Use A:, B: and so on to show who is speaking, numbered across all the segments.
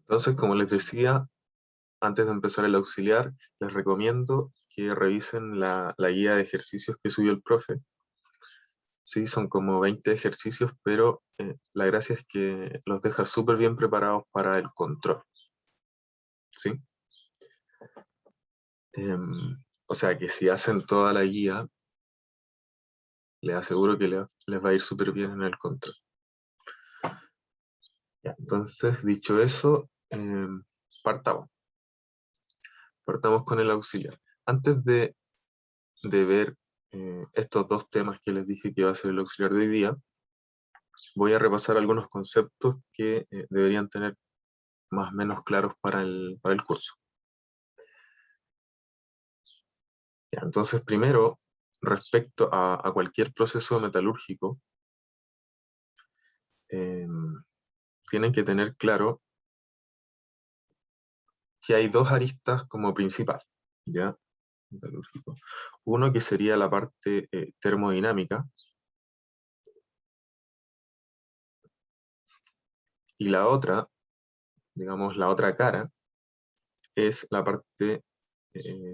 A: Entonces, como les decía, antes de empezar el auxiliar, les recomiendo que revisen la guía de ejercicios que subió el profe. Sí, son como 20 ejercicios, pero la gracia es que los deja súper bien preparados para el control. ¿Sí? O sea que si hacen toda la guía, les aseguro que les va a ir súper bien en el control. Ya, entonces, dicho eso, partamos. Partamos con el auxiliar. Antes de ver estos dos temas que les dije que iba a ser el auxiliar de hoy día, voy a repasar algunos conceptos que deberían tener más o menos claros para el curso. Ya, entonces, primero, respecto a cualquier proceso metalúrgico, tienen que tener claro que hay dos aristas como principal, ¿ya? Metalúrgico. Uno que sería la parte termodinámica, y la otra, digamos, la otra cara, es la parte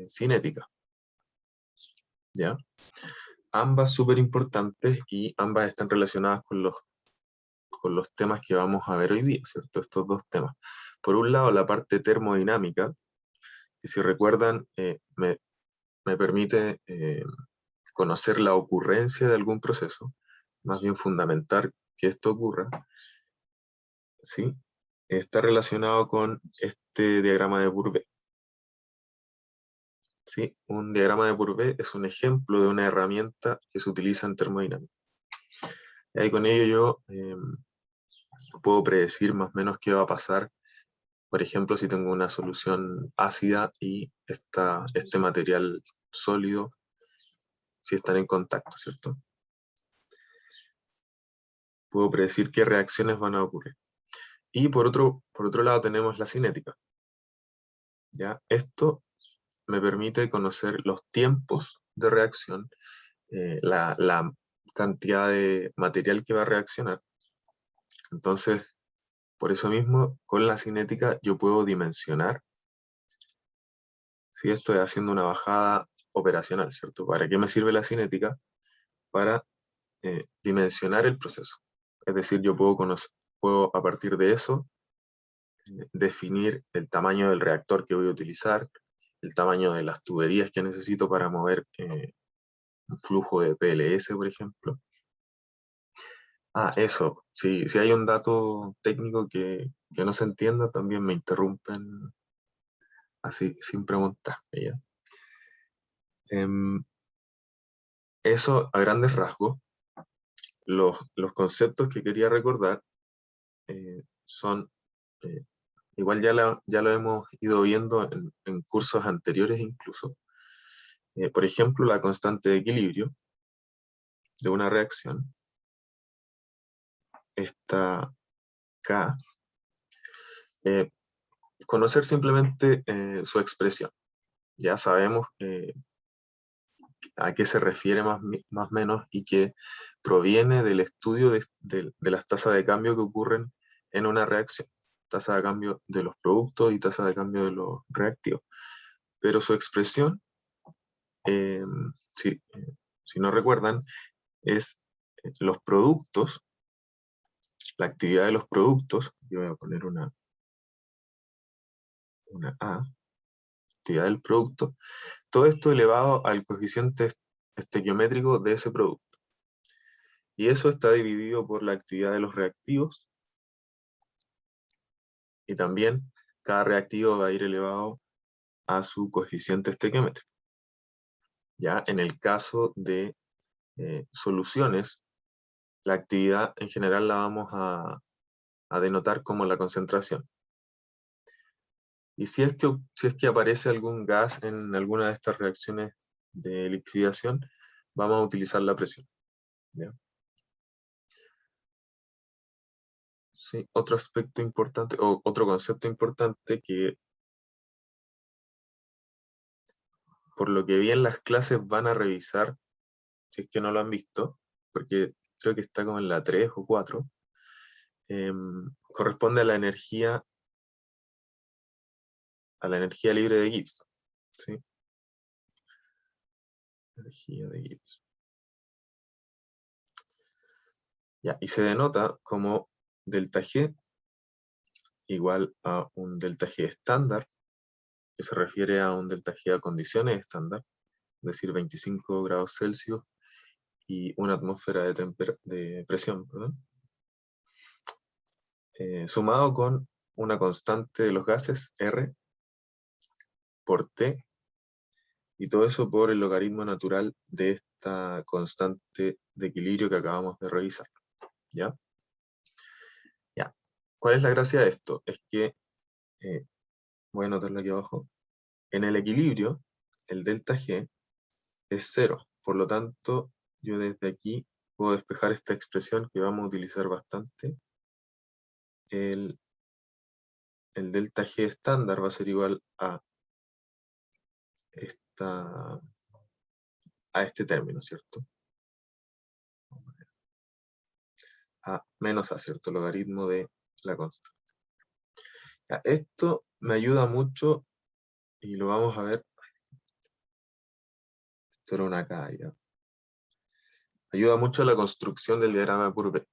A: cinética, ¿ya? Ambas súper importantes y ambas están relacionadas con los temas que vamos a ver hoy día, ¿cierto? Estos dos temas. Por un lado, la parte termodinámica, que si recuerdan, me permite conocer la ocurrencia de algún proceso, más bien fundamentar que esto ocurra, ¿sí? Está relacionado con este diagrama de Bourbet. ¿Sí? Un diagrama de Bourbet es un ejemplo de una herramienta que se utiliza en termodinámica. Y ahí con ello yo puedo predecir más o menos qué va a pasar, por ejemplo, si tengo una solución ácida y este material sólido, si están en contacto, ¿cierto? Puedo predecir qué reacciones van a ocurrir. Y por otro lado tenemos la cinética. ¿Ya? Esto me permite conocer los tiempos de reacción, la cantidad de material que va a reaccionar. Entonces, por eso mismo, con la cinética yo puedo dimensionar si estoy haciendo una bajada operacional, ¿cierto? ¿Para qué me sirve la cinética? Para dimensionar el proceso. Es decir, yo puedo a partir de eso definir el tamaño del reactor que voy a utilizar, el tamaño de las tuberías que necesito para mover un flujo de PLS, por ejemplo. Eso, si hay un dato técnico que no se entienda, también me interrumpen así, sin preguntar. ¿Ya? Eso a grandes rasgos. Los conceptos que quería recordar son, igual ya lo hemos ido viendo en cursos anteriores incluso. Por ejemplo, la constante de equilibrio de una reacción, esta K, conocer simplemente su expresión. Ya sabemos a qué se refiere más o menos y que proviene del estudio de las tasas de cambio que ocurren en una reacción. Tasa de cambio de los productos y tasa de cambio de los reactivos. Pero su expresión, eh, si, si no recuerdan, es los productos, la actividad de los productos, yo voy a poner una A, actividad del producto, todo esto elevado al coeficiente estequiométrico de ese producto. Y eso está dividido por la actividad de los reactivos, y también cada reactivo va a ir elevado a su coeficiente estequiométrico. Ya en el caso de soluciones, la actividad en general la vamos a denotar como la concentración. Y si es que aparece algún gas en alguna de estas reacciones de lixiviación, vamos a utilizar la presión. ¿Ya? Sí, otro aspecto importante, o otro concepto importante que por lo que vi en las clases van a revisar, si es que no lo han visto, porque creo que está como en la 3 o 4, corresponde a la energía la energía libre de Gibbs, ¿sí? Energía de Gibbs. Ya, y se denota como delta G igual a un delta G estándar, que se refiere a un delta G a condiciones estándar, es decir, 25 grados Celsius y una atmósfera de presión, ¿verdad? Sumado con una constante de los gases, R, por T, y todo eso por el logaritmo natural de esta constante de equilibrio que acabamos de revisar, ¿ya? Ya. ¿Cuál es la gracia de esto? Es que, voy a anotarlo aquí abajo, en el equilibrio, el delta G es 0, por lo tanto, yo desde aquí puedo despejar esta expresión que vamos a utilizar bastante. El delta G estándar va a ser igual a este término, ¿cierto? A menos A, ¿cierto? Logaritmo de la constante. Ya, esto me ayuda mucho, y lo vamos a ver. Esto era una K, ya. Ayuda mucho a la construcción del diagrama de Courbet,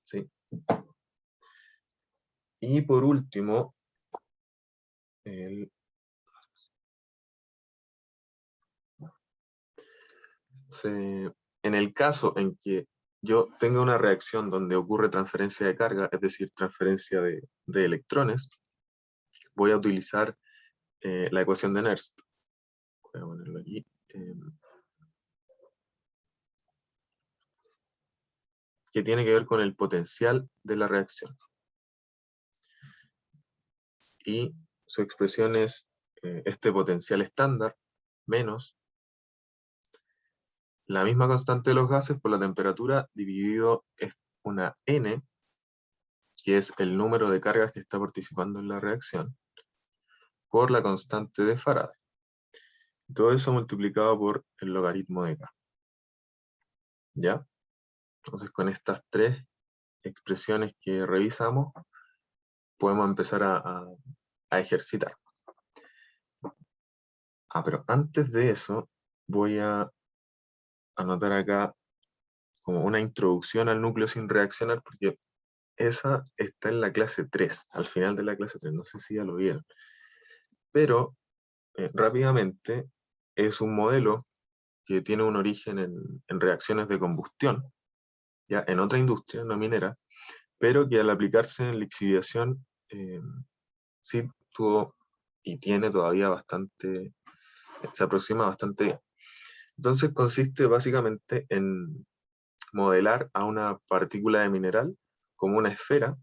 A: ¿sí? Y por último, en el caso en que yo tenga una reacción donde ocurre transferencia de carga, es decir, transferencia de electrones, voy a utilizar la ecuación de Nernst. Voy a ponerlo aquí. Que tiene que ver con el potencial de la reacción. Y su expresión es este potencial estándar menos la misma constante de los gases por la temperatura dividido es una N, que es el número de cargas que está participando en la reacción, por la constante de Faraday. Todo eso multiplicado por el logaritmo de K. ¿Ya? Entonces con estas tres expresiones que revisamos, podemos empezar a ejercitar. Pero antes de eso, voy a anotar acá como una introducción al núcleo sin reaccionar, porque esa está en la clase 3, al final de la clase 3, no sé si ya lo vieron. Pero, rápidamente, es un modelo que tiene un origen en reacciones de combustión, ya en otra industria, no minera, pero que al aplicarse en lixiviación, sí tuvo y tiene todavía bastante, se aproxima bastante bien. Entonces consiste básicamente en modelar a una partícula de mineral como una esfera.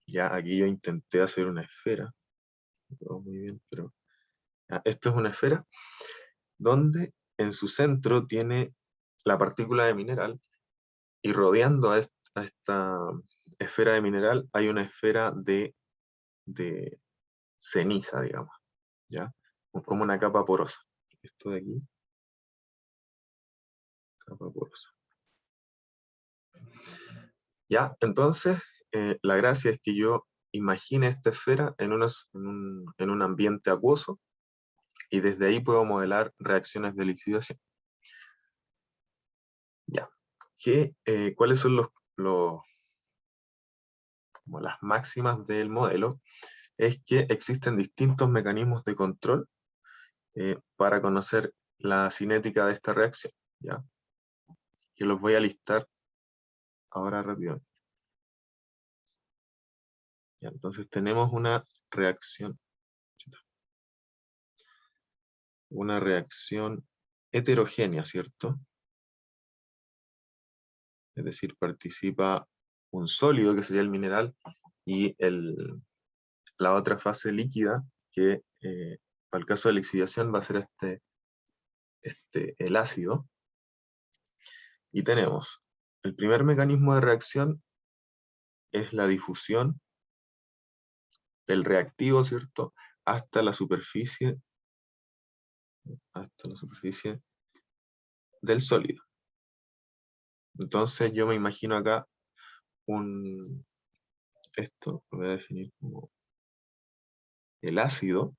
A: Ya aquí yo intenté hacer una esfera, no quedó muy bien, pero esto es una esfera donde en su centro tiene la partícula de mineral y rodeando a esta esfera de mineral hay una esfera de ceniza, digamos, ¿ya? Como una capa porosa. Esto de aquí, capa porosa. ¿Ya? Entonces, la gracia es que yo imagine esta esfera en un ambiente acuoso y desde ahí puedo modelar reacciones de lixiviación. Ya. ¿Cuáles son como las máximas del modelo? Es que existen distintos mecanismos de control para conocer la cinética de esta reacción, ¿ya? Que los voy a listar ahora rápido. Ya, entonces tenemos una reacción heterogénea, ¿cierto? Es decir, participa un sólido, que sería el mineral, y la otra fase líquida, que para el caso de la lixiviación va a ser el ácido. Y tenemos, el primer mecanismo de reacción es la difusión del reactivo, ¿cierto? Hasta la superficie del sólido. Entonces yo me imagino acá esto lo voy a definir como el ácido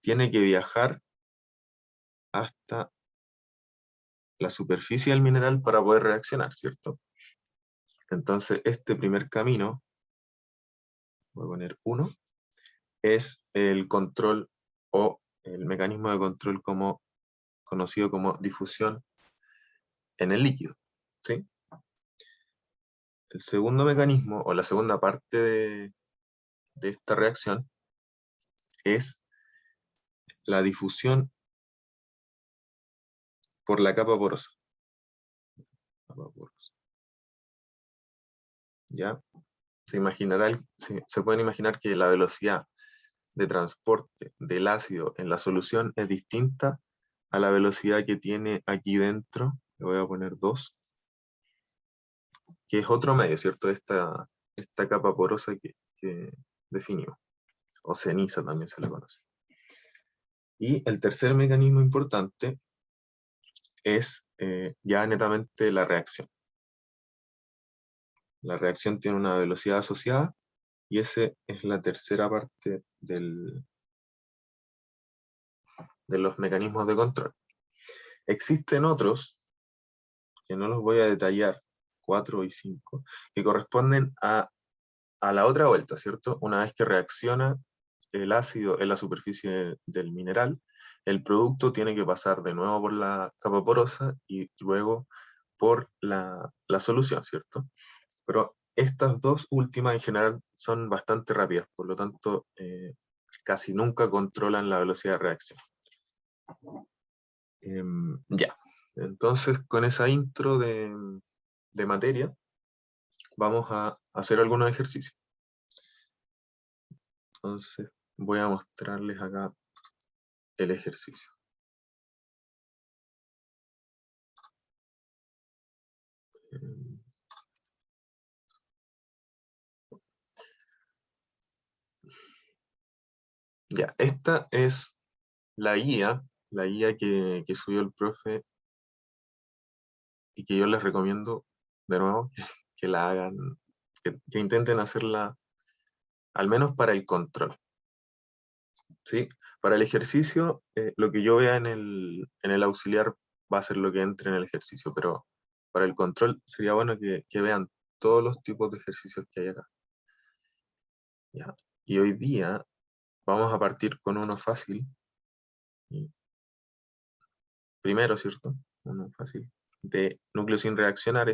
A: tiene que viajar hasta la superficie del mineral para poder reaccionar, ¿cierto? Entonces, este primer camino, voy a poner 1, es el control o el mecanismo de control conocido como difusión en el líquido, ¿sí? El segundo mecanismo, o la segunda parte de esta reacción, es la difusión por la capa porosa. ¿Ya? Se pueden imaginar que la velocidad de transporte del ácido en la solución es distinta a la velocidad que tiene aquí dentro. Le voy a poner 2, que es otro medio, ¿cierto? Esta capa porosa que definimos, o ceniza también se le conoce. Y el tercer mecanismo importante es ya netamente la reacción. La reacción tiene una velocidad asociada y esa es la tercera parte de los mecanismos de control. Existen otros, que no los voy a detallar, 4 y 5, que corresponden a la otra vuelta, ¿cierto? Una vez que reacciona el ácido en la superficie del mineral, el producto tiene que pasar de nuevo por la capa porosa y luego por la solución, ¿cierto? Pero estas dos últimas en general son bastante rápidas, por lo tanto casi nunca controlan la velocidad de reacción. Ya, entonces con esa intro de materia vamos a hacer algunos ejercicios. Entonces voy a mostrarles acá el ejercicio. Ya, esta es la guía que subió el profe y que yo les recomiendo de nuevo que la hagan, que intenten hacerla al menos para el control. ¿Sí? Para el ejercicio, lo que yo vea en el auxiliar va a ser lo que entre en el ejercicio, pero para el control sería bueno que vean todos los tipos de ejercicios que hay acá. ¿Ya? Y hoy día vamos a partir con uno fácil. Primero, ¿cierto? Uno fácil. De núcleo sin reaccionar,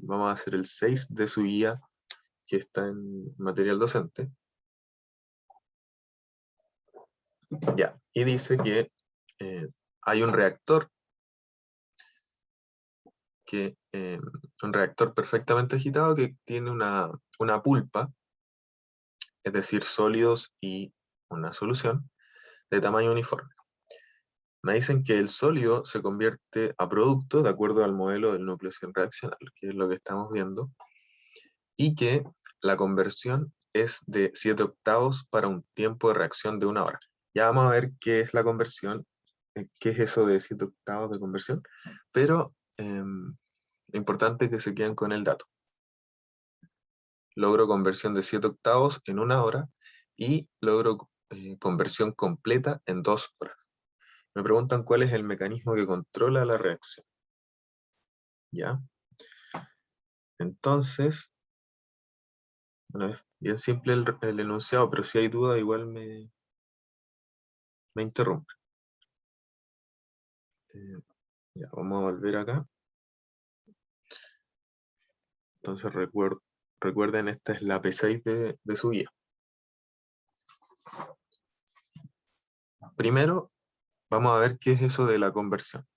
A: vamos a hacer el 6 de su guía que está en material docente. Ya, y dice que hay un reactor un reactor perfectamente agitado que tiene una pulpa, es decir, sólidos y una solución de tamaño uniforme. Me dicen que el sólido se convierte a producto de acuerdo al modelo del núcleo sin reaccionar, que es lo que estamos viendo, y que la conversión es de 7/8 para un tiempo de reacción de 1 hora. Ya vamos a ver qué es la conversión, qué es eso de 7/8 de conversión, pero importante que se queden con el dato. Logro conversión de 7/8 en 1 hora y logro conversión completa en 2 horas. Me preguntan cuál es el mecanismo que controla la reacción. ¿Ya? Entonces, bueno, es bien simple el enunciado, pero si hay duda igual me interrumpe. Ya, vamos a volver acá. Entonces recuerden, esta es la P6 de su guía. Primero, vamos a ver qué es eso de la conversión.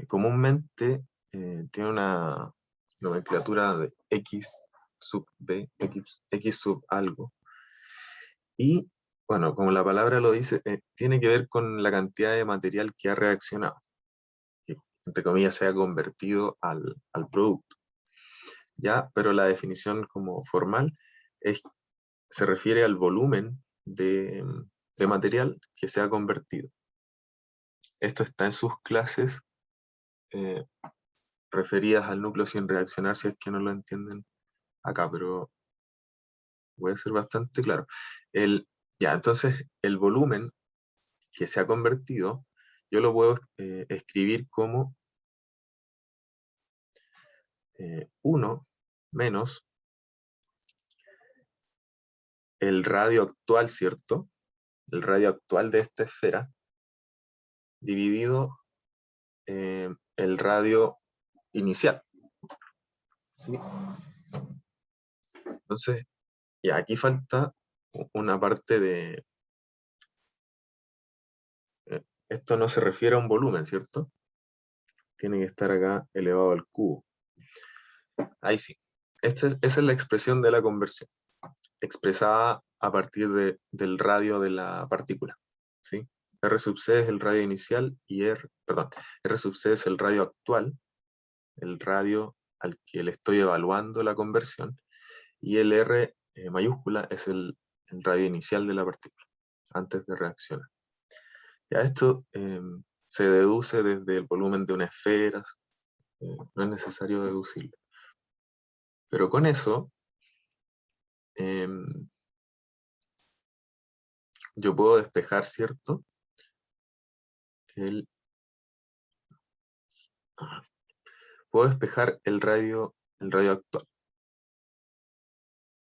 A: Comúnmente tiene una nomenclatura de X sub B, X sub algo. Y, bueno, como la palabra lo dice, tiene que ver con la cantidad de material que ha reaccionado, que, entre comillas, se ha convertido al producto. ¿Ya? Pero la definición como formal se refiere al volumen de material que se ha convertido. Esto está en sus clases referidas al núcleo sin reaccionar, si es que no lo entienden acá, pero voy a ser bastante claro. Entonces, el volumen que se ha convertido, yo lo puedo escribir como 1 menos el radio actual, ¿cierto? El radio actual de esta esfera, dividido el radio inicial. ¿Sí? Entonces, ya aquí falta una parte de... esto no se refiere a un volumen, ¿cierto? Tiene que estar acá elevado al cubo. Ahí sí. Esa es la expresión de la conversión, expresada a partir del radio de la partícula. ¿Sí? R sub C es el radio inicial y R sub C es el radio actual, el radio al que le estoy evaluando la conversión, y el R mayúscula es el radio inicial de la partícula, antes de reaccionar. Ya esto se deduce desde el volumen de una esfera, no es necesario deducirlo. Pero con eso, yo puedo despejar, ¿cierto? Puedo despejar el radio actual.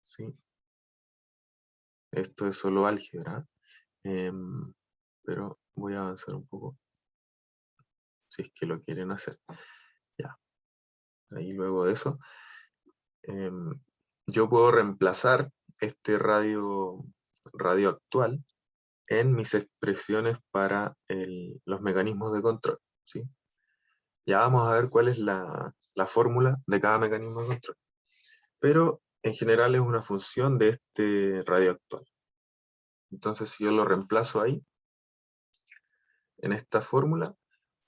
A: ¿Sí? Esto es solo álgebra, pero voy a avanzar un poco, si es que lo quieren hacer. Ya. Ahí luego de eso, yo puedo reemplazar este radio actual en mis expresiones para los mecanismos de control. ¿Sí? Ya vamos a ver cuál es la fórmula de cada mecanismo de control. Pero en general es una función de este radio actual. Entonces, si yo lo reemplazo ahí, en esta fórmula,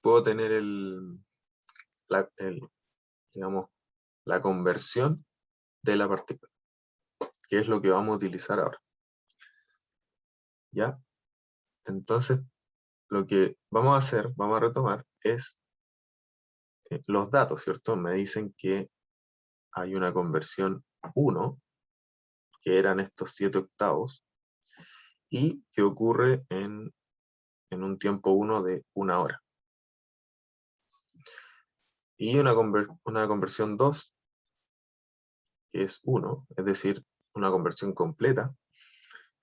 A: puedo tener digamos, la conversión de la partícula, que es lo que vamos a utilizar ahora. ¿Ya? Entonces, lo que vamos a hacer, vamos a retomar, es los datos, ¿cierto? Me dicen que hay una conversión 1, que eran estos 7 octavos, y que ocurre en un tiempo 1 de 1 hora. Y una conversión 2, que es 1, es decir, una conversión completa,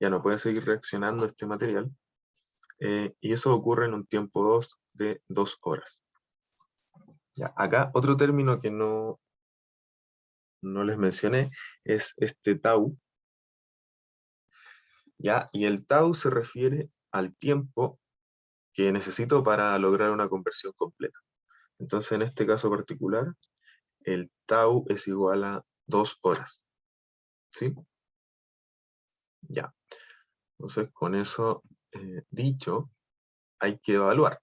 A: ya no puede seguir reaccionando este material, y eso ocurre en un tiempo 2 de 2 horas. Ya, acá otro término que no les mencioné es este tau, ¿ya? Y el tau se refiere al tiempo que necesito para lograr una conversión completa. Entonces, en este caso particular, el tau es igual a 2 horas. ¿Sí? Ya. Entonces, con eso dicho, hay que evaluar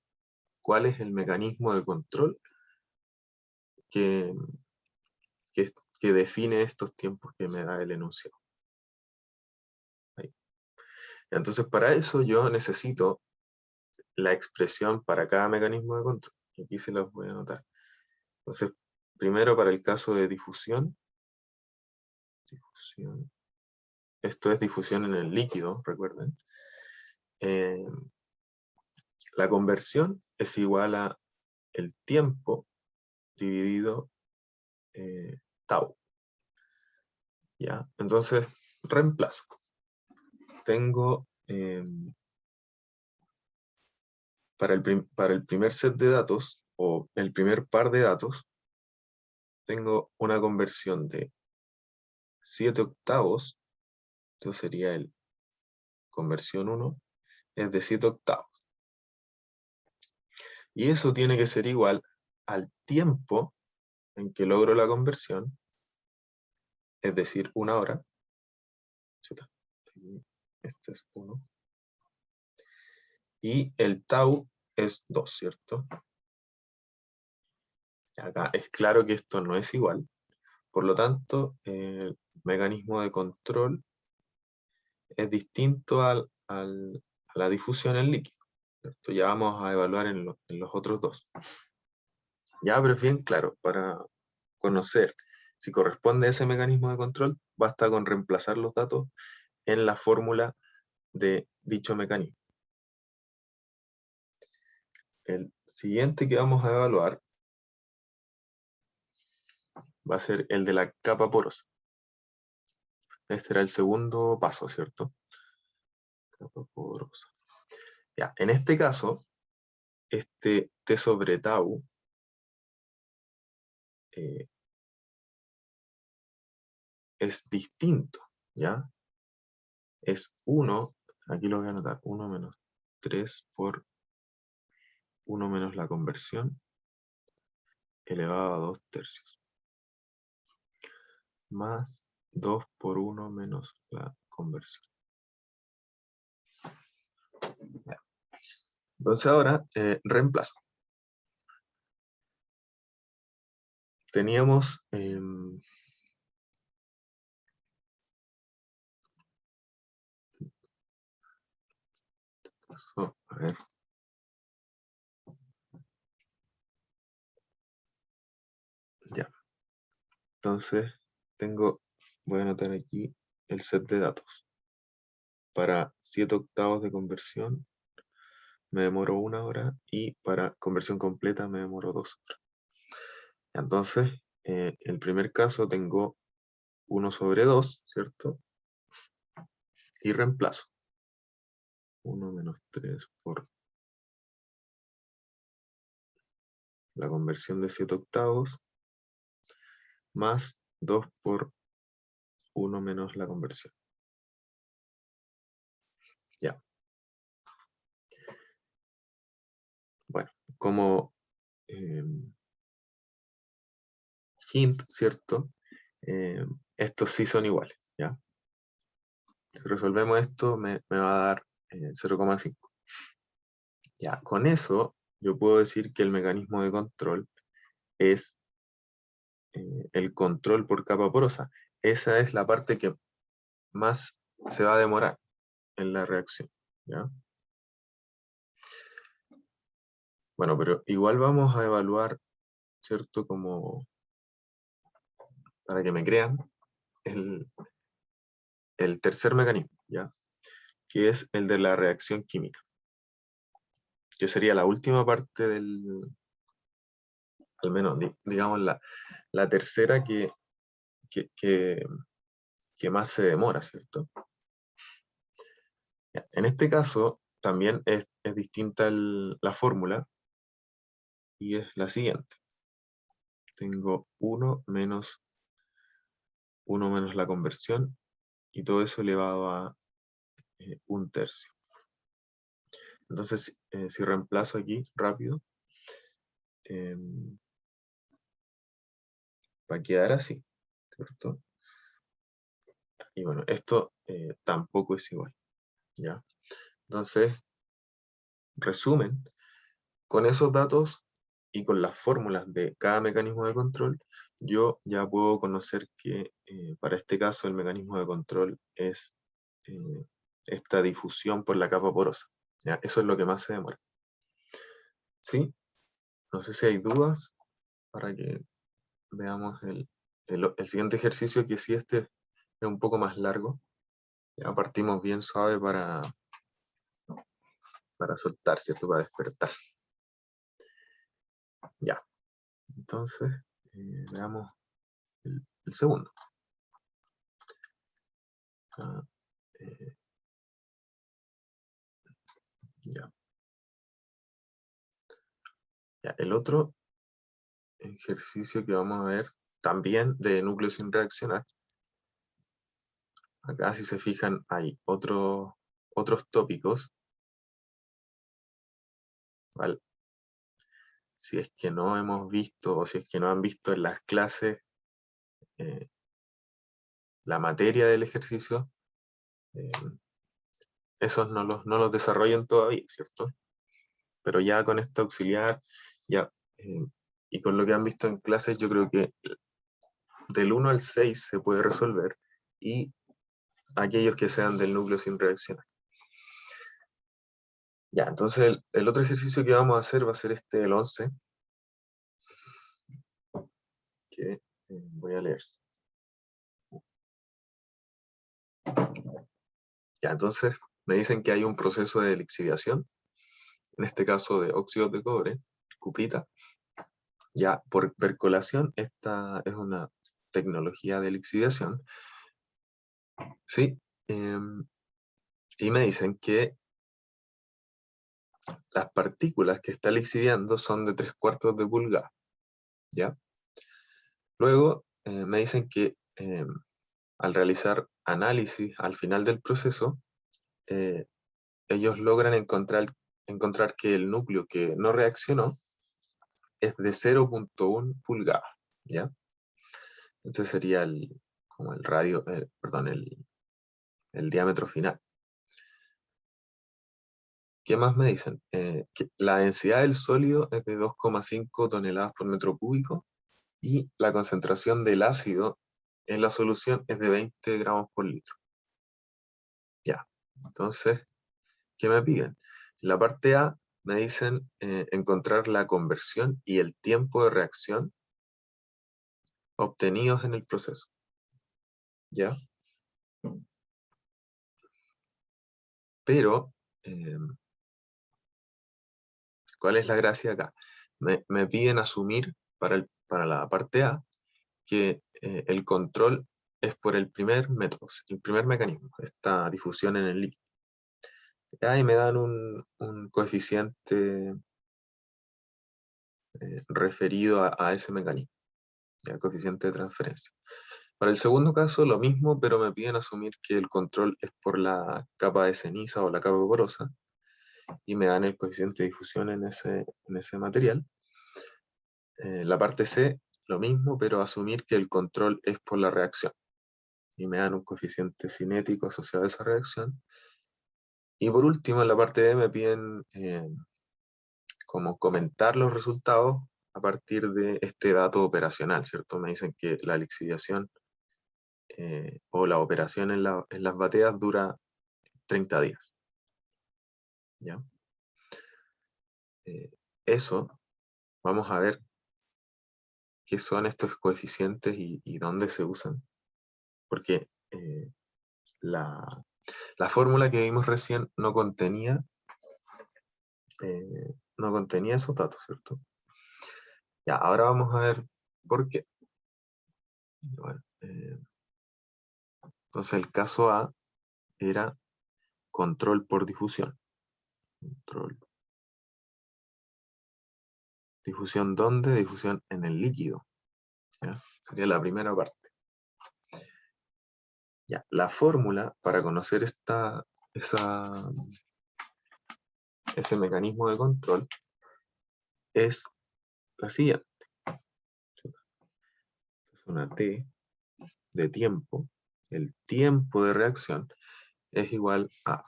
A: cuál es el mecanismo de control que define estos tiempos que me da el enunciado. Ahí. Entonces, para eso yo necesito la expresión para cada mecanismo de control. Y aquí se los voy a anotar. Entonces, primero para el caso de difusión. Esto es difusión en el líquido, recuerden. La conversión es igual a el tiempo dividido tau. ¿Ya? Entonces, reemplazo. Tengo, para el primer set de datos, o el primer par de datos, tengo una conversión de 7 octavos, esto sería el conversión 1, es de 7 octavos. Y eso tiene que ser igual al tiempo en que logro la conversión, es decir, 1 hora. Este es 1. Y el tau es 2, ¿cierto? Acá es claro que esto no es igual. Por lo tanto, el mecanismo de control es distinto a la difusión en líquido. Esto ya vamos a evaluar en los otros dos. Ya, pero es bien claro, para conocer si corresponde a ese mecanismo de control, basta con reemplazar los datos en la fórmula de dicho mecanismo. El siguiente que vamos a evaluar va a ser el de la capa porosa. Este era el segundo paso, ¿cierto? Capa porosa. Ya, en este caso, este T sobre tau es distinto, ¿ya? Es 1, aquí lo voy a anotar, 1 menos 3 por 1 menos la conversión elevado a 2 tercios. Más 2 por 1 menos la conversión. Ya. Entonces ahora reemplazo. Teníamos a ver. Ya. Entonces voy a anotar aquí el set de datos. Para 7 octavos de conversión me demoro 1 hora y para conversión completa me demoro 2 horas. Entonces, el primer caso tengo 1 sobre 2, ¿cierto? Y reemplazo. 1 menos 3 por la conversión de 7 octavos, más 2 por 1 menos la conversión. Ya. Bueno, como hint, ¿cierto? Estos sí son iguales, ¿ya? Si resolvemos esto, me va a dar 0,5. Ya, con eso yo puedo decir que el mecanismo de control es el control por capa porosa. Esa es la parte que más se va a demorar en la reacción, ¿ya? Bueno, pero igual vamos a evaluar, ¿cierto? Como, para que me crean, el tercer mecanismo, ¿ya? Que es el de la reacción química, que sería la última parte del, al menos, digamos, la tercera que más se demora, ¿cierto? Ya, en este caso, también es distinta la fórmula, y es la siguiente. Tengo 1 menos la conversión, y todo eso elevado a 1 tercio. Entonces, si reemplazo aquí rápido, va a quedar así, ¿cierto? Y bueno, esto tampoco es igual, ¿ya? Entonces, resumen, con esos datos y con las fórmulas de cada mecanismo de control, yo ya puedo conocer que para este caso el mecanismo de control es esta difusión por la capa porosa, ¿ya? Eso es lo que más se demora. ¿Sí? No sé si hay dudas para que veamos el siguiente ejercicio, que sí, este es un poco más largo. Ya partimos bien suave para soltar, ¿cierto? Para despertar. Ya. Entonces, veamos el segundo. Ah, ya. Ya. El otro ejercicio que vamos a ver, también de núcleo sin reaccionar. Acá, si se fijan, hay otros tópicos, ¿vale? Si es que no hemos visto, o si es que no han visto en las clases la materia del ejercicio, esos no los desarrollan todavía, ¿cierto? Pero ya con este auxiliar, ya, y con lo que han visto en clases, yo creo que del 1 al 6 se puede resolver, y aquellos que sean del núcleo sin reaccionar. Ya, entonces el otro ejercicio que vamos a hacer va a ser el 11, que voy a leer. Ya, entonces me dicen que hay un proceso de lixiviación, en este caso de óxidos de cobre, cuprita. Ya, por percolación, esta es una tecnología de lixiviación, ¿sí? Y me dicen que las partículas que está lixiviando son de 3/4 de pulgada, ¿ya? Luego me dicen que al realizar análisis al final del proceso, ellos logran encontrar que el núcleo que no reaccionó es de 0.1 pulgadas, ¿ya? Este sería como el radio, perdón, el diámetro final. ¿Qué más me dicen? Que la densidad del sólido es de 2,5 toneladas por metro cúbico y la concentración del ácido en la solución es de 20 gramos por litro. Ya, entonces, ¿qué me piden? En la parte A me dicen encontrar la conversión y el tiempo de reacción obtenidos en el proceso. ¿Ya? Pero, ¿cuál es la gracia acá? Me piden asumir para la parte A que el control es por el primer método, el primer mecanismo, esta difusión en el líquido. Ahí me dan un coeficiente referido a ese mecanismo, el coeficiente de transferencia. Para el segundo caso, lo mismo, pero me piden asumir que el control es por la capa de ceniza o la capa porosa, y me dan el coeficiente de difusión en ese material. La parte C, lo mismo, pero asumir que el control es por la reacción, y me dan un coeficiente cinético asociado a esa reacción. Y por último, en la parte D me piden como comentar los resultados a partir de este dato operacional, ¿cierto? Me dicen que la lixiviación o la operación en las bateas dura 30 días. ¿Ya? Eso, vamos a ver qué son estos coeficientes y dónde se usan. Porque la fórmula que vimos recién no contenía esos datos, ¿cierto? Ya, ahora vamos a ver por qué. Bueno, entonces el caso A era control por difusión. Control. ¿Difusión dónde? Difusión en el líquido. ¿Ya? Sería la primera parte. Ya, la fórmula para conocer ese mecanismo de control es la siguiente. Es una T de tiempo. El tiempo de reacción es igual a...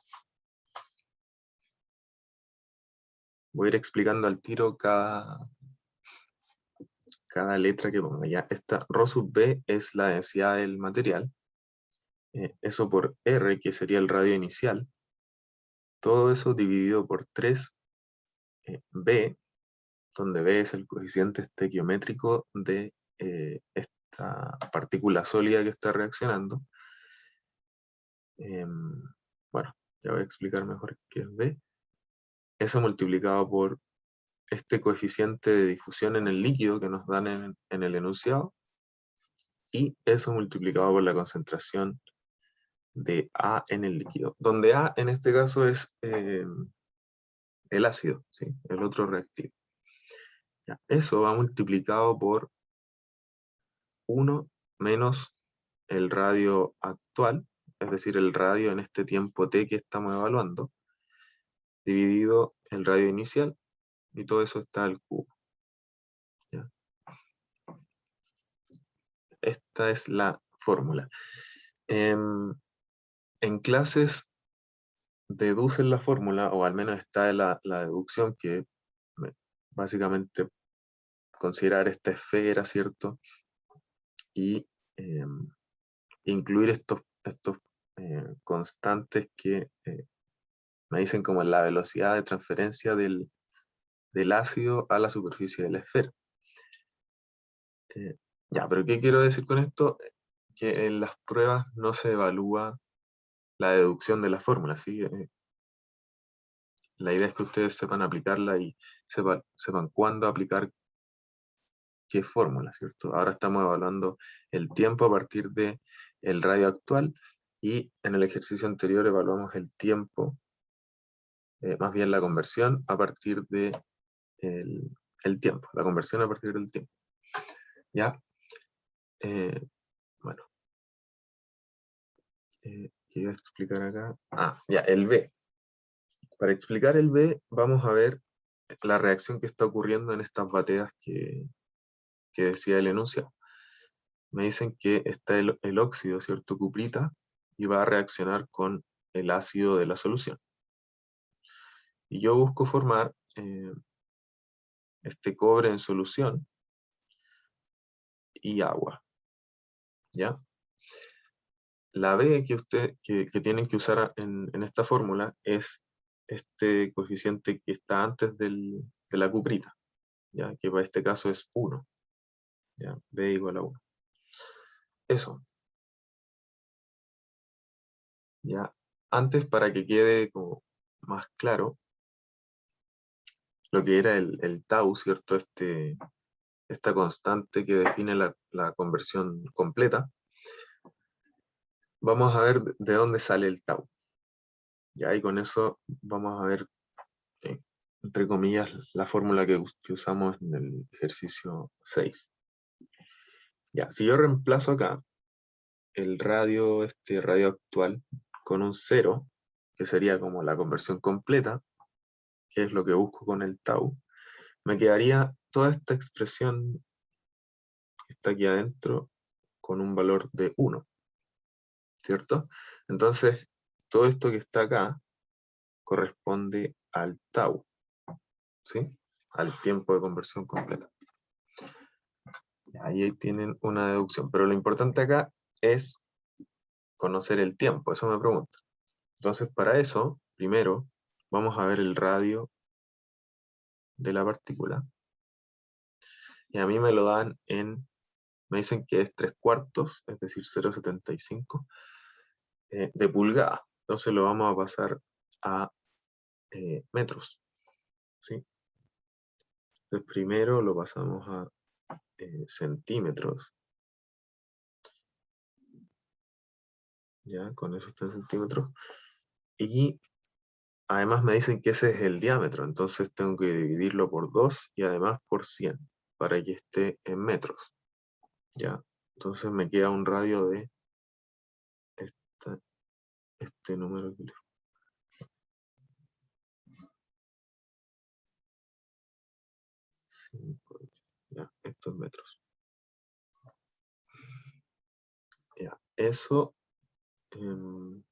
A: Voy a ir explicando al tiro cada letra que ponga. Ya, esta ρ sub B es la densidad del material. Eso por R, que sería el radio inicial. Todo eso dividido por 3 B, donde B es el coeficiente estequiométrico de esta partícula sólida que está reaccionando. Bueno, ya voy a explicar mejor qué es B. Eso multiplicado por este coeficiente de difusión en el líquido que nos dan en el enunciado, y eso multiplicado por la concentración de A en el líquido, donde A en este caso es el ácido, ¿sí? El otro reactivo. Ya, eso va multiplicado por 1 menos el radio actual, es decir, el radio en este tiempo t que estamos evaluando, dividido el radio inicial, y todo eso está al cubo. ¿Ya? Esta es la fórmula. En clases deducen la fórmula, o al menos está la deducción, que básicamente considerar esta esfera, ¿cierto? Y incluir estos constantes que me dicen como la velocidad de transferencia del ácido a la superficie de la esfera. Ya, pero ¿qué quiero decir con esto? Que en las pruebas no se evalúa la deducción de la fórmula, ¿sí? La idea es que ustedes sepan aplicarla y sepan cuándo aplicar qué fórmula, ¿cierto? Ahora estamos evaluando el tiempo a partir de el radio actual y en el ejercicio anterior evaluamos el tiempo, más bien la conversión a partir de el tiempo, la conversión a partir del tiempo. ¿Ya? Bueno, ¿qué iba a explicar acá? Ah, ya, el B. Para explicar el B, vamos a ver la reacción que está ocurriendo en estas bateas que decía el enunciado. Me dicen que está el óxido, ¿cierto? Cuprita, y va a reaccionar con el ácido de la solución. Y yo busco formar este cobre en solución y agua. ¿Ya? La B que tienen que usar en esta fórmula es este coeficiente que está antes de la cuprita, ¿ya? Que para este caso es 1. ¿Ya? B igual a 1. Eso. ¿Ya? Antes, para que quede como más claro, lo que era el tau, ¿cierto? Esta constante que define la conversión completa, vamos a ver de dónde sale el tau. ¿Ya? Y con eso vamos a ver, entre comillas, la fórmula que usamos en el ejercicio 6. Ya, si yo reemplazo acá el radio actual con un 0, que sería como la conversión completa, que es lo que busco con el tau, me quedaría toda esta expresión que está aquí adentro con un valor de 1, ¿cierto? Entonces, todo esto que está acá corresponde al tau, ¿sí? Al tiempo de conversión completa. Ahí tienen una deducción, pero lo importante acá es conocer el tiempo, eso me pregunta. Entonces, para eso, primero, vamos a ver el radio de la partícula. Y a mí me lo dan me dicen que es 3/4, es decir, 0,75 de pulgada. Entonces lo vamos a pasar a metros, ¿sí? Entonces primero lo pasamos a centímetros. Ya, con eso está en centímetros. Y además me dicen que ese es el diámetro, entonces tengo que dividirlo por 2 y además por 100 para que esté en metros. ¿Ya? Entonces me queda un radio de este número que ya, estos metros. Ya, eso, voy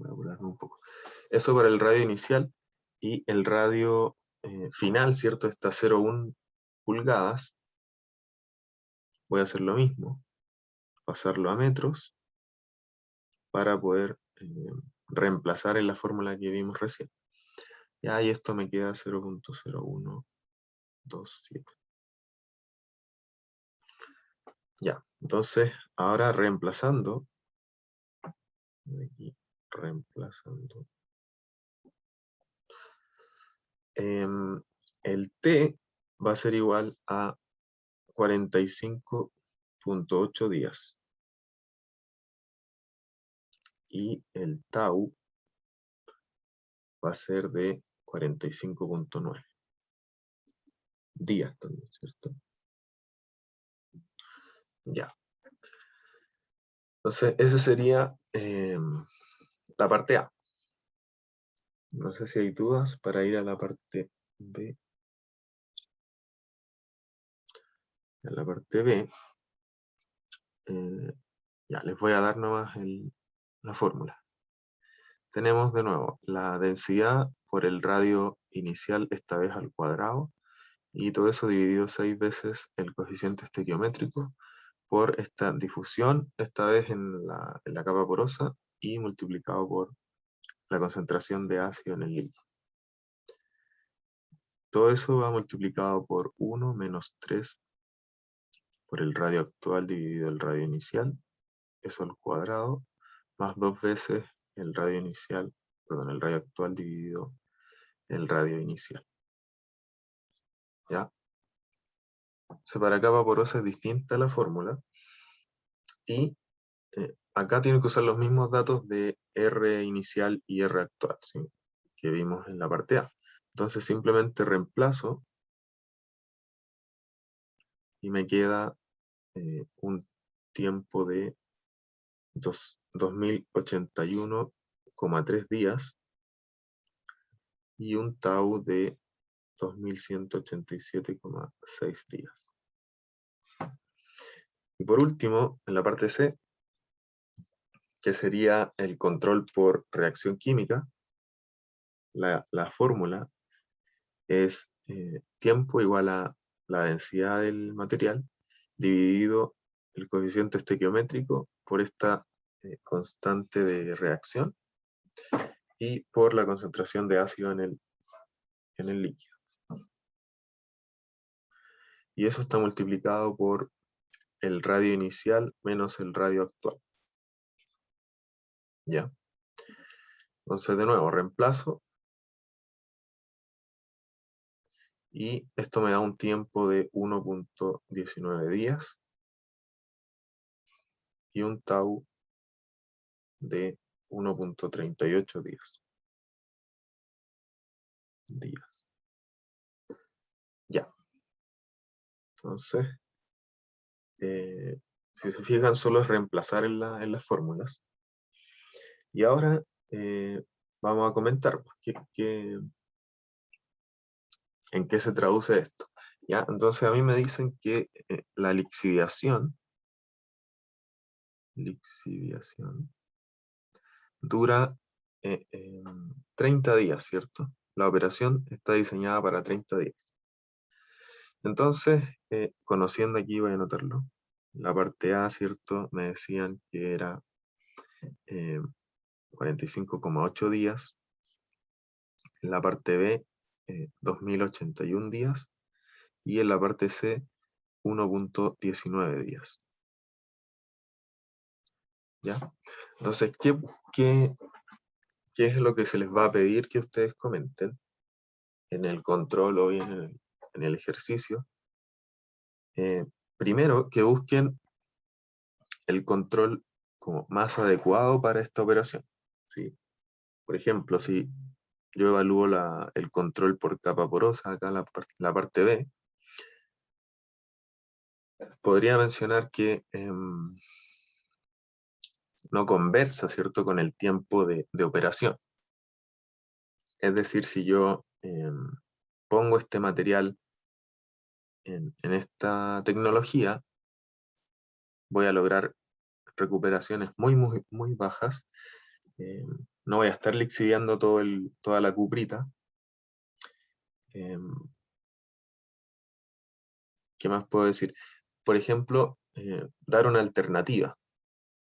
A: a apurarme un poco. Eso para el radio inicial y el radio final, ¿cierto? Está 0,1 pulgadas. Voy a hacer lo mismo, pasarlo a metros para poder reemplazar en la fórmula que vimos recién. Ya, y esto me queda 0,0127. Ya, entonces ahora reemplazando, aquí, reemplazando, el T va a ser igual a 45,8 días. Y el tau va a ser de 45,9 días también, ¿cierto? Ya. Entonces, esa sería la parte A. No sé si hay dudas para ir a la parte B. En la parte B, ya les voy a dar nomás la fórmula. Tenemos de nuevo la densidad por el radio inicial, esta vez al cuadrado, y todo eso dividido 6 veces el coeficiente estequiométrico por esta difusión, esta vez en la capa porosa, y multiplicado por la concentración de ácido en el líquido. Todo eso va multiplicado por 1 menos 3 por el radio actual dividido el radio inicial, eso al cuadrado, más 2 veces el radio inicial, perdón, el radio actual dividido el radio inicial. ¿Ya? Entonces para capa porosa es distinta la fórmula, y acá tienen que usar los mismos datos de R inicial y R actual, ¿sí? Que vimos en la parte A. Entonces simplemente reemplazo y me queda un tiempo de 2081,3 días y un tau de 2187,6 días. Y por último, en la parte C, que sería el control por reacción química, la fórmula es tiempo igual a la densidad del material dividido el coeficiente estequiométrico por esta constante de reacción y por la concentración de ácido en el líquido. Y eso está multiplicado por el radio inicial menos el radio actual. ¿Ya? Entonces de nuevo reemplazo y esto me da un tiempo de 1.19 días y un tau de 1.38 días. Ya. Entonces, si se fijan, solo es reemplazar en las fórmulas. Y ahora vamos a comentar en qué se traduce esto. ¿Ya? Entonces a mí me dicen que la lixiviación dura 30 días, ¿cierto? La operación está diseñada para 30 días. Entonces, conociendo aquí, voy a anotarlo, la parte A, ¿cierto? Me decían que era 45,8 días, en la parte B, 2081 días, y en la parte C, 1.19 días. ¿Ya? Entonces, ¿qué es lo que se les va a pedir que ustedes comenten en el control o en el ejercicio? Primero, que busquen el control como más adecuado para esta operación, ¿sí? Por ejemplo, si yo evalúo el control por capa porosa, acá la parte B, podría mencionar que no conversa, ¿cierto?, con el tiempo de operación. Es decir, si yo pongo este material en esta tecnología, voy a lograr recuperaciones muy, muy, muy bajas. No voy a estar lixiviando toda la cuprita. ¿Qué más puedo decir? Por ejemplo, dar una alternativa.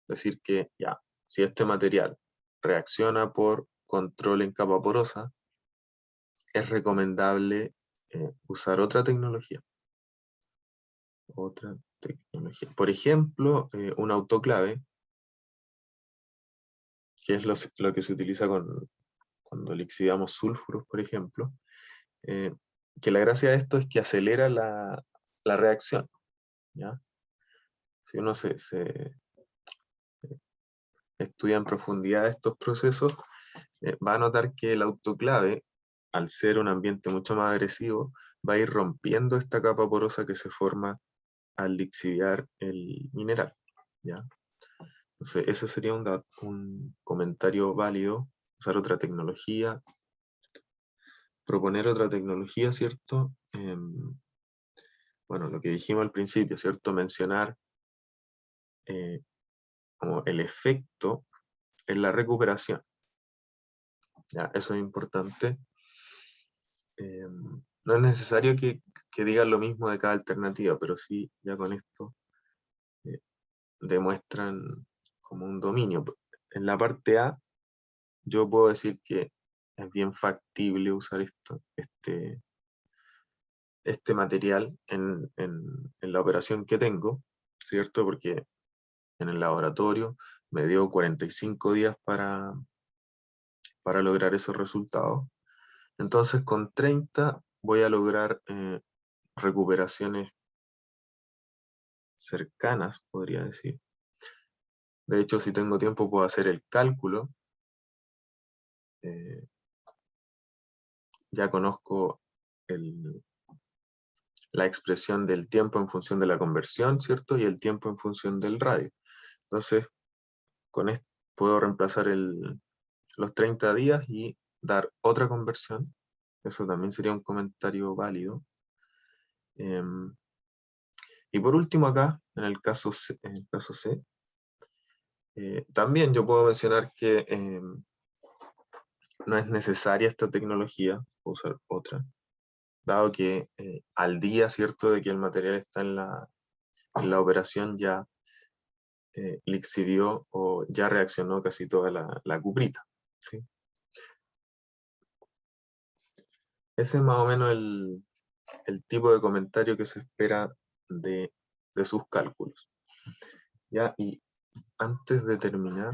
A: Decir que, ya, si este material reacciona por control en capa porosa, es recomendable usar otra tecnología. Por ejemplo, un autoclave, que es lo que se utiliza cuando lixiviamos sulfuros, por ejemplo, que la gracia de esto es que acelera la reacción, ¿ya? Si uno se estudia en profundidad estos procesos, va a notar que el autoclave, al ser un ambiente mucho más agresivo, va a ir rompiendo esta capa porosa que se forma al lixiviar el mineral, ¿ya? Entonces ese sería un comentario válido, usar otra tecnología, proponer otra tecnología, ¿cierto? Bueno, lo que dijimos al principio, ¿cierto? Mencionar como el efecto en la recuperación. ¿Ya? Eso es importante. No es necesario que digan lo mismo de cada alternativa, pero sí, ya con esto demuestran como un dominio. En la parte A, yo puedo decir que es bien factible usar este material en la operación que tengo, ¿cierto? Porque en el laboratorio me dio 45 días para lograr esos resultados. Entonces con 30 voy a lograr recuperaciones cercanas, podría decir. De hecho, si tengo tiempo puedo hacer el cálculo. Ya conozco la expresión del tiempo en función de la conversión, ¿cierto? Y el tiempo en función del radio. Entonces, con esto puedo reemplazar los 30 días y dar otra conversión. Eso también sería un comentario válido. Y por último acá, en el caso C, también yo puedo mencionar que no es necesaria esta tecnología, puedo usar otra, dado que al día, ¿cierto?, de que el material está en la operación ya lixivió o ya reaccionó casi toda la cuprita, ¿sí? Ese es más o menos el tipo de comentario que se espera de sus cálculos. ¿Ya? Y antes de terminar,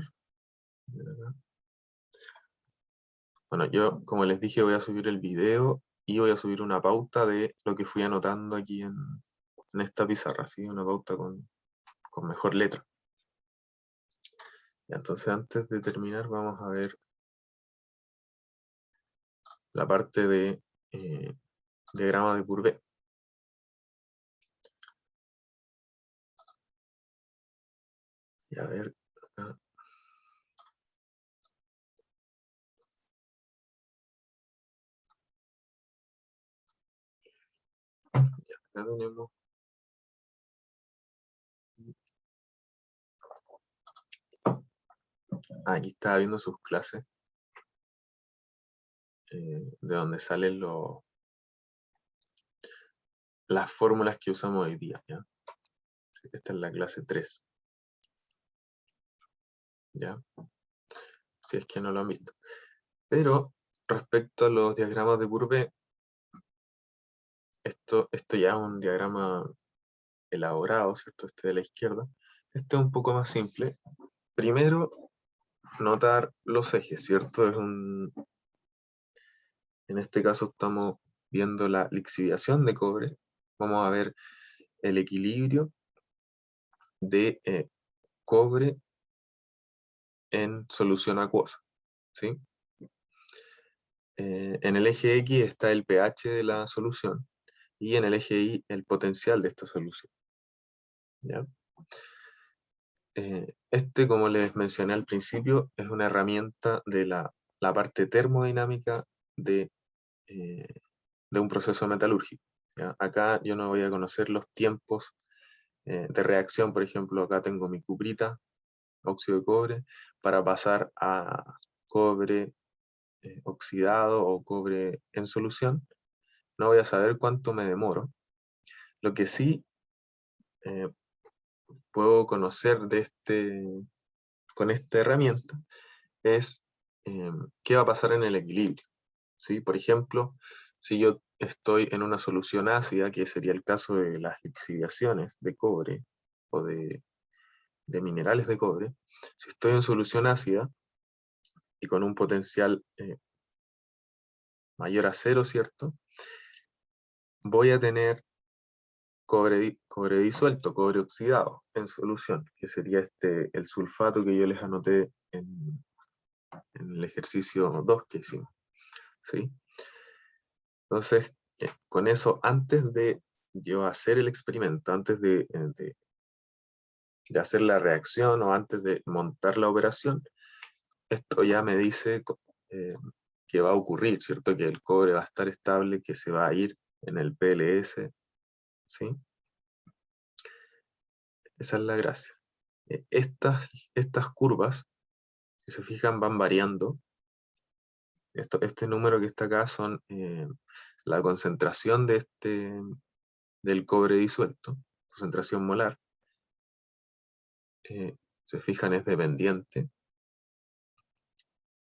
A: bueno, yo, como les dije, voy a subir el video y voy a subir una pauta de lo que fui anotando aquí en esta pizarra, ¿sí? Una pauta con mejor letra. Ya, entonces, antes de terminar, vamos a ver la parte de diagrama de Courbet. Y a ver, acá. Ya, acá tenemos. Aquí estaba viendo sus clases, de donde salen las fórmulas que usamos hoy día, ¿ya? Esta es la clase 3. ¿Ya? Si es que no lo han visto. Pero, respecto a los diagramas de Courbet, esto ya es un diagrama elaborado, ¿cierto? Este de la izquierda. Este es un poco más simple. Primero, notar los ejes, ¿cierto? En este caso estamos viendo la lixiviación de cobre. Vamos a ver el equilibrio de cobre en solución acuosa, ¿sí? En el eje X está el pH de la solución y en el eje Y el potencial de esta solución, ¿ya? Como les mencioné al principio, es una herramienta de la parte termodinámica de un proceso metalúrgico, ¿ya? Acá yo no voy a conocer los tiempos de reacción. Por ejemplo, acá tengo mi cuprita, óxido de cobre, para pasar a cobre oxidado o cobre en solución. No voy a saber cuánto me demoro. Lo que sí puedo conocer con esta herramienta es qué va a pasar en el equilibrio, ¿sí? Por ejemplo, si yo estoy en una solución ácida, que sería el caso de las lixiviaciones de cobre o de minerales de cobre, si estoy en solución ácida y con un potencial mayor a 0, ¿cierto? Voy a tener cobre disuelto, cobre oxidado en solución, que sería el sulfato que yo les anoté en el ejercicio 2 que hicimos, ¿sí? Entonces, con eso, antes de yo hacer el experimento, antes de hacer la reacción o antes de montar la operación, esto ya me dice que va a ocurrir, ¿cierto? Que el cobre va a estar estable, que se va a ir en el PLS, ¿sí? Esa es la gracia. Estas curvas, si se fijan, van variando. Este número que está acá son la concentración del cobre disuelto, concentración molar. Se fijan, es dependiente.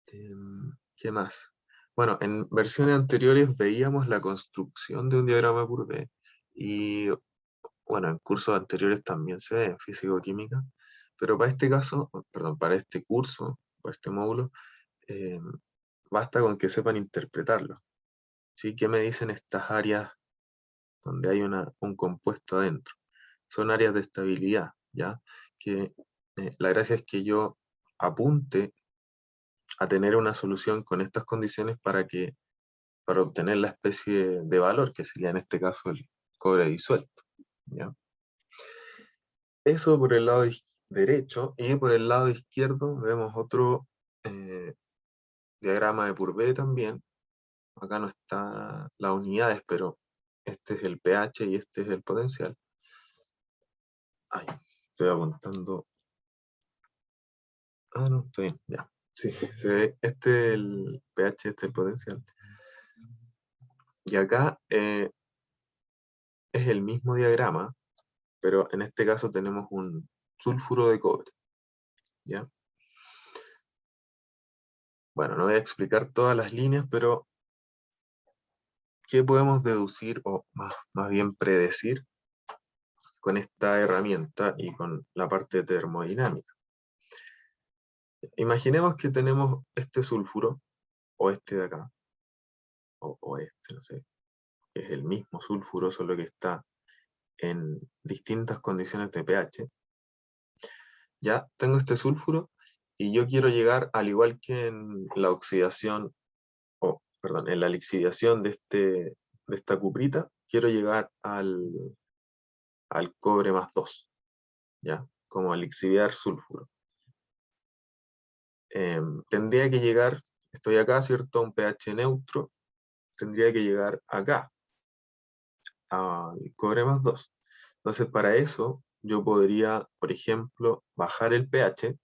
A: ¿Qué más? Bueno, en versiones anteriores veíamos la construcción de un diagrama Purvé y, bueno, en cursos anteriores también se ve en físico-química, pero para este caso, perdón, para este curso, para este módulo, eh, basta con que sepan interpretarlo. ¿Sí? ¿Qué me dicen estas áreas donde hay un compuesto adentro? Son áreas de estabilidad, ¿ya? Que la gracia es que yo apunte a tener una solución con estas condiciones para obtener la especie de valor, que sería en este caso el cobre disuelto, ¿ya? Eso por el lado derecho, y por el lado izquierdo vemos otro eh, diagrama de Purvé también. Acá no están las unidades, pero este es el pH y este es el potencial. Ay, estoy apuntando. Ah, no, estoy bien, ya. Sí, se ve, este es el pH, este es el potencial. Y acá es el mismo diagrama, pero en este caso tenemos un sulfuro de cobre, ¿ya? Bueno, no voy a explicar todas las líneas, pero ¿qué podemos deducir, o más bien predecir, con esta herramienta y con la parte termodinámica? Imaginemos que tenemos este sulfuro, o este de acá, o este, no sé, es el mismo sulfuro, solo que está en distintas condiciones de pH. Ya tengo este sulfuro y yo quiero llegar, al igual que en la oxidación, o perdón, en la lixiviación de esta cuprita, quiero llegar al cobre más 2, ¿ya? Como lixiviar sulfuro. Tendría que llegar, estoy acá, ¿cierto? A un pH neutro, tendría que llegar acá, al cobre más 2. Entonces, para eso, yo podría, por ejemplo, bajar el pH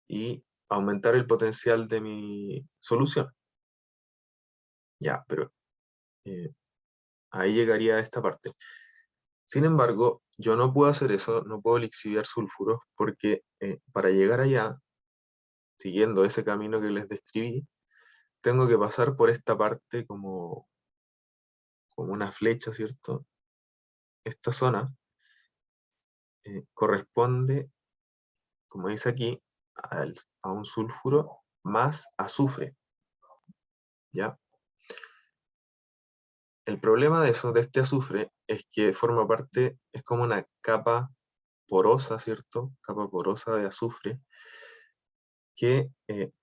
A: y aumentar el potencial de mi solución. Ya, pero ahí llegaría a esta parte. Sin embargo, yo no puedo hacer eso, no puedo lixiviar sulfuros, porque para llegar allá, siguiendo ese camino que les describí, tengo que pasar por esta parte como una flecha, ¿cierto? Esta zona corresponde, como dice aquí, a un sulfuro más azufre, ¿ya? El problema de eso, de este azufre, es que forma parte, es como una capa porosa, ¿cierto? Capa porosa de azufre que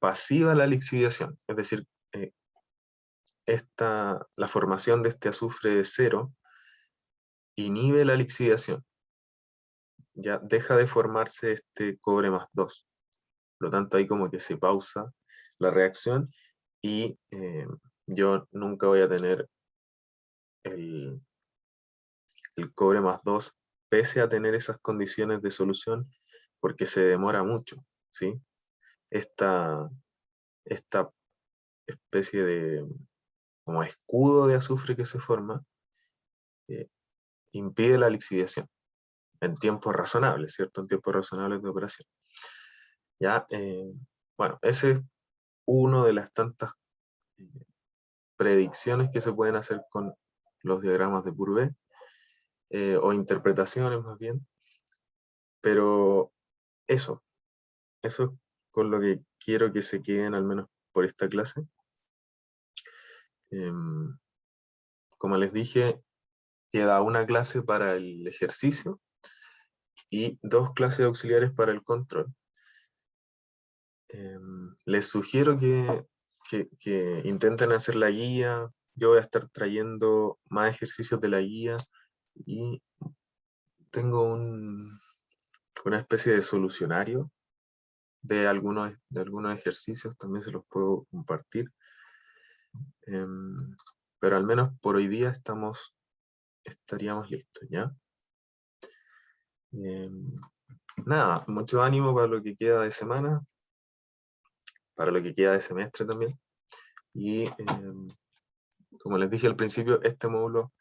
A: pasiva la lixiviación, es decir, eh, la formación de este azufre de cero inhibe la lixiviación, ya deja de formarse este cobre más 2. Por lo tanto, ahí como que se pausa la reacción y yo nunca voy a tener el, el cobre más 2 pese a tener esas condiciones de solución, porque se demora mucho, ¿sí? Esta, esta especie de como escudo de azufre que se forma eh, impide la lixiviación en tiempos razonables, ¿cierto? En tiempos razonables de operación. Ya, bueno, ese es uno de las tantas eh, predicciones que se pueden hacer con los diagramas de Purvé, o interpretaciones más bien, pero eso es con lo que quiero que se queden al menos por esta clase. Como les dije, queda una clase para el ejercicio y 2 clases auxiliares para el control. Les sugiero que intenten hacer la guía. Yo voy a estar trayendo más ejercicios de la guía y tengo una especie de solucionario de algunos ejercicios, también se los puedo compartir. Pero al menos por hoy día estaríamos listos, ¿ya? Nada, mucho ánimo para lo que queda de semana, para lo que queda de semestre también. Y como les dije al principio, este módulo